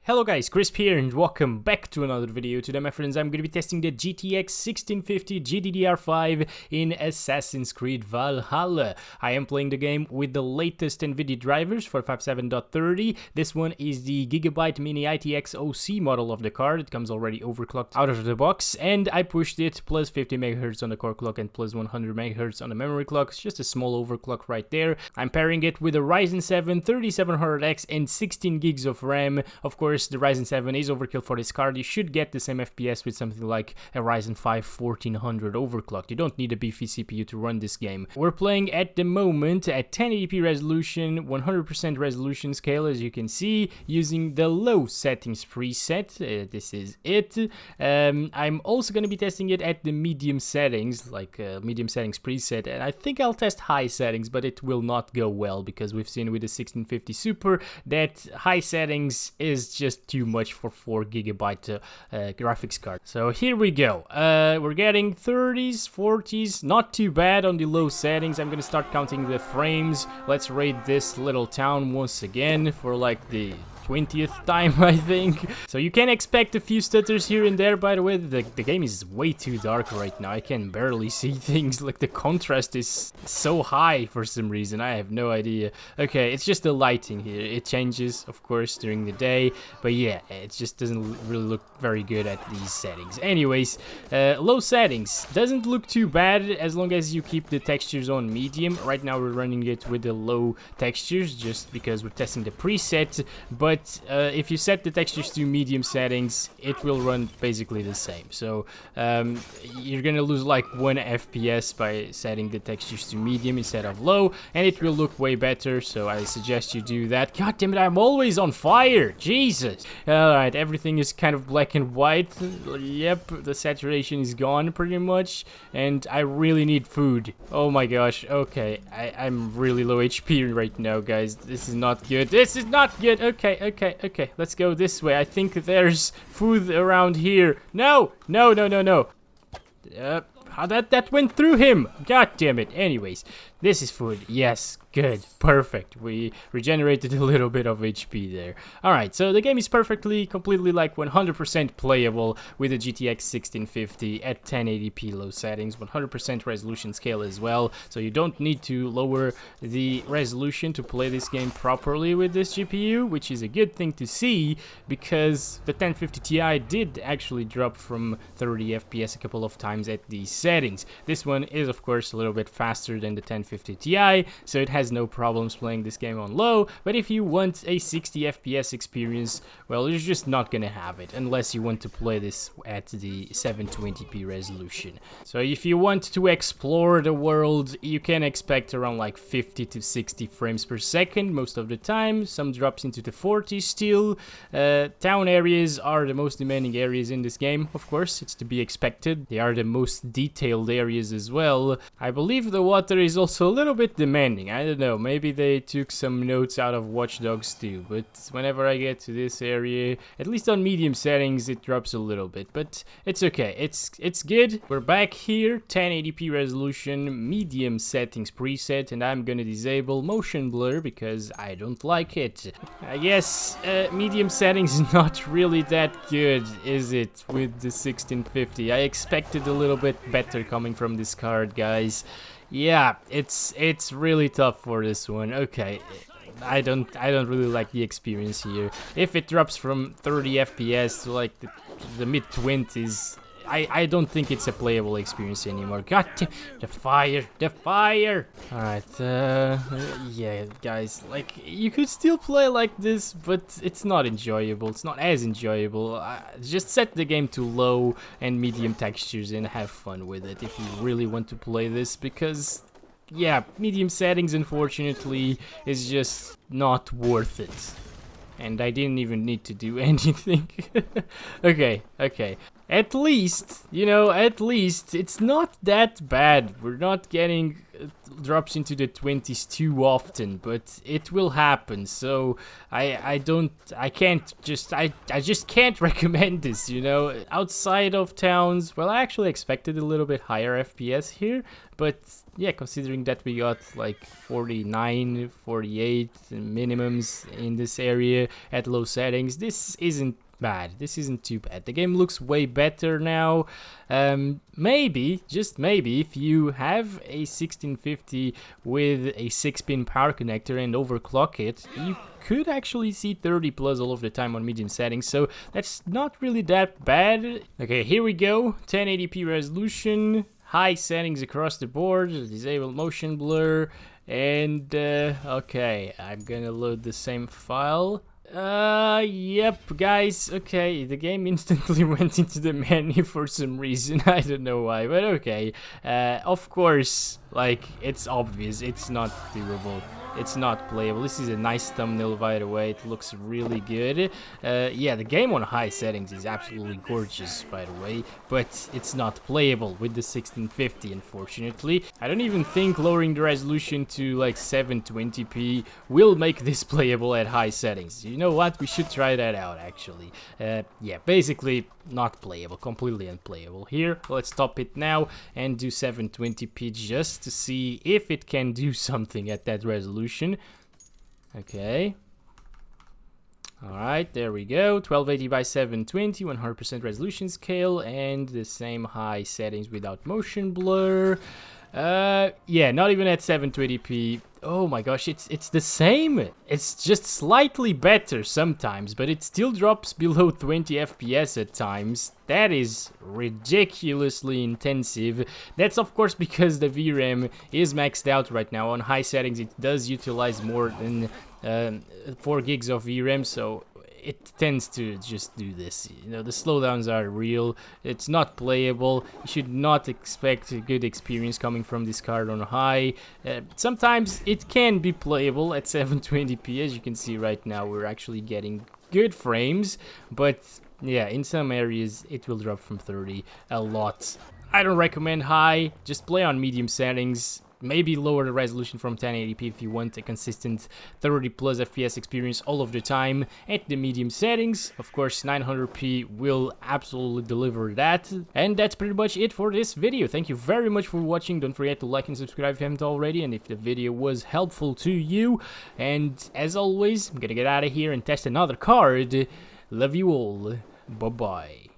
Hello guys, Crisp here and welcome back to another video. Today my friends, I'm going to be testing the GTX 1650 GDDR5 in Assassin's Creed Valhalla. I am playing the game with the latest Nvidia drivers for 57.30. This one is the Gigabyte Mini ITX OC model of the card. It comes already overclocked out of the box, and I pushed it plus 50 MHz on the core clock and plus 100 MHz on the memory clock. It's just a small overclock right there. I'm pairing it with a Ryzen 7 3700X and 16 gigs of RAM. Of course, the Ryzen 7 is overkill for this card. You should get the same FPS with something like a Ryzen 5 1400 overclocked. You don't need a beefy CPU to run this game. We're playing at the moment at 1080p resolution, 100% resolution scale, as you can see, using the low settings preset. This is it. I'm also going to be testing it at the medium settings, like medium settings preset, and I think I'll test high settings, but it will not go well because we've seen with the 1650 Super that high settings is just too much for 4GB graphics card. So here we go. We're getting 30s, 40s, not too bad on the low settings. I'm gonna start counting the frames. Let's raid this little town once again for like the 20th time, I think. So you can expect a few stutters here and there. By the way, the game is way too dark right now. I can barely see things. Like, the contrast is so high for some reason. I have no idea. Okay, it's just the lighting here. It changes, of course, during the day. But yeah, it just doesn't really look very good at these settings. Anyways, low settings doesn't look too bad as long as you keep the textures on medium. Right now we're running it with the low textures just because we're testing the preset. But if you set the textures to medium settings, it will run basically the same. So you're gonna lose like 1 FPS by setting the textures to medium instead of low, and it will look way better. So I suggest you do that. God damn it, I'm always on fire. Jesus. Alright, everything is kind of black and white. Yep, the saturation is gone pretty much, and I really need food. Oh my gosh. Okay, I'm really low HP right now, guys. This is not good. This is not good. Okay. Let's go this way. I think there's food around here. No. How that went through him. God damn it. Anyways, this is food. Yes, good, perfect. We regenerated a little bit of HP there. Alright, so the game is completely like 100% playable with the GTX 1650 at 1080p low settings, 100% resolution scale as well, so you don't need to lower the resolution to play this game properly with this GPU, which is a good thing to see because the 1050 Ti did actually drop from 30 FPS a couple of times at these settings. This one is of course a little bit faster than the 1050 Ti, so it has no problems playing this game on low. But if you want a 60 FPS experience, well, you're just not gonna have it unless you want to play this at the 720p resolution. So if you want to explore the world, you can expect around like 50 to 60 frames per second most of the time. Some drops into the 40s still. Town areas are the most demanding areas in this game, of course. It's to be expected. They are the most detailed areas as well. I believe the water is also a little bit demanding. I don't know, maybe they took some notes out of Watch Dogs 2, but whenever I get to this area, at least on medium settings, it drops a little bit, but it's okay. It's good. We're back here, 1080p resolution, medium settings preset, and I'm gonna disable motion blur because I don't like it. I guess medium settings is not really that good, is it, with the 1650? I expected a little bit better coming from this card, guys. Yeah, it's really tough for this one. Okay, I don't really like the experience here. If it drops from 30 FPS to like the mid-20s, I don't think it's a playable experience anymore. God damn, the fire. Alright, yeah, guys, like, you could still play like this, but it's not enjoyable. It's not as enjoyable. Just set the game to low and medium textures and have fun with it if you really want to play this, because, yeah, medium settings, unfortunately, is just not worth it. And I didn't even need to do anything. Okay. At least, you know, it's not that bad. We're not getting drops into the 20s too often, but it will happen. So I just can't recommend this, you know. Outside of towns, well, I actually expected a little bit higher FPS here, but yeah, considering that we got like 49, 48 minimums in this area at low settings, this isn't bad. This isn't too bad. The game looks way better now. Maybe, just maybe, if you have a 1650 with a 6-pin power connector and overclock it, you could actually see 30 plus all of the time on medium settings, so that's not really that bad. Okay, here we go. 1080p resolution, high settings across the board, disable motion blur, and okay, I'm gonna load the same file. Yep, guys, okay, the game instantly went into the menu for some reason, I don't know why, but okay. Of course, like, it's obvious, it's not doable. It's not playable. This is a nice thumbnail, by the way. It looks really good. Yeah, the game on high settings is absolutely gorgeous, by the way, but it's not playable with the 1650, unfortunately. I don't even think lowering the resolution to like 720p will make this playable at high settings. You know what? We should try that out, actually. Yeah, basically not playable, completely unplayable. Here, let's stop it now and do 720p just to see if it can do something at that resolution. Okay. Alright, there we go. 1280 by 720, 100% resolution scale, and the same high settings without motion blur. Yeah, not even at 720p. Oh my gosh, it's the same. It's just slightly better sometimes, but it still drops below 20 FPS at times. That is ridiculously intensive. That's of course because the VRAM is maxed out right now. On high settings it does utilize more than 4 gigs of VRAM, so it tends to just do this. You know, the slowdowns are real. It's not playable. You should not expect a good experience coming from this card on high. Sometimes it can be playable at 720p. As you can see right now, we're actually getting good frames, but yeah, in some areas it will drop from 30 a lot. I don't recommend high. Just play on medium settings. Maybe lower the resolution from 1080p if you want a consistent 30 plus FPS experience all of the time at the medium settings. Of course, 900p will absolutely deliver that. And that's pretty much it for this video. Thank you very much for watching. Don't forget to like and subscribe if you haven't already, and if the video was helpful to you. And as always, I'm gonna get out of here and test another card. Love you all. Bye-bye.